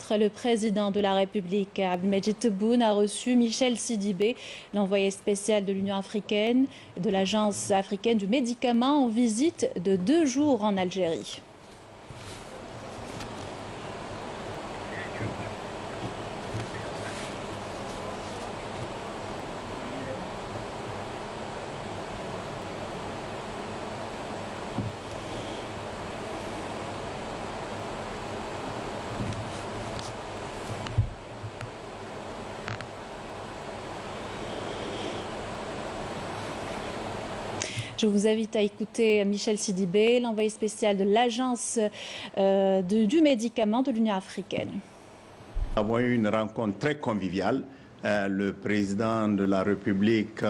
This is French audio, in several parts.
Le président de la République, Abdelmadjid Tebboune, a reçu Michel Sidibé, l'envoyé spécial de l'Union africaine et de l'Agence africaine du médicament, en visite de 2 jours en Algérie. Je vous invite à écouter Michel Sidibé, l'envoyé spécial de l'Agence du médicament de l'Union africaine. Nous avons eu une rencontre très conviviale. Le président de la République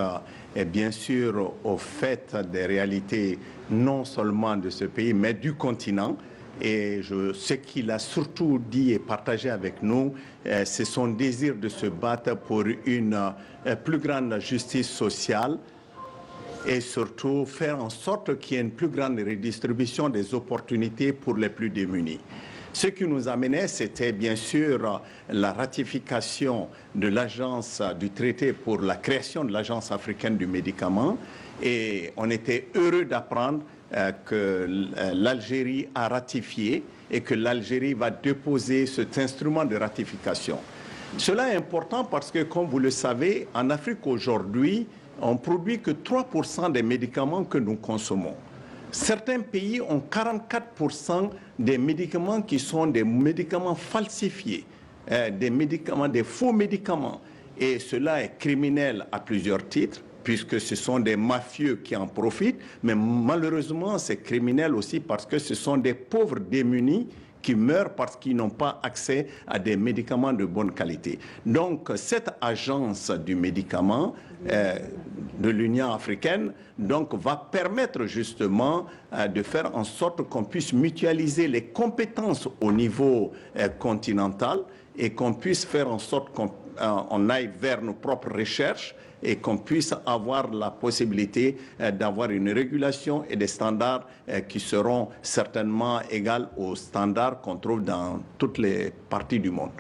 est bien sûr au fait des réalités non seulement de ce pays, mais du continent. Et ce qu'il a surtout dit et partagé avec nous, c'est son désir de se battre pour une plus grande justice sociale et surtout faire en sorte qu'il y ait une plus grande redistribution des opportunités pour les plus démunis. Ce qui nous amenait, c'était bien sûr la ratification de l'agence du traité pour la création de l'Agence africaine du médicament. Et on était heureux d'apprendre que l'Algérie a ratifié et que l'Algérie va déposer cet instrument de ratification. Cela est important parce que, comme vous le savez, en Afrique aujourd'hui, on produit que 3% des médicaments que nous consommons. Certains pays ont 44% des médicaments qui sont des médicaments falsifiés, des faux médicaments. Et cela est criminel à plusieurs titres, puisque ce sont des mafieux qui en profitent, mais malheureusement c'est criminel aussi parce que ce sont des pauvres démunis qui meurent parce qu'ils n'ont pas accès à des médicaments de bonne qualité. Donc cette agence du médicament de l'Union africaine va permettre justement de faire en sorte qu'on puisse mutualiser les compétences au niveau continental et qu'on puisse faire en sorte qu'on aille vers nos propres recherches et qu'on puisse avoir la possibilité d'avoir une régulation et des standards qui seront certainement égaux aux standards qu'on trouve dans toutes les parties du monde.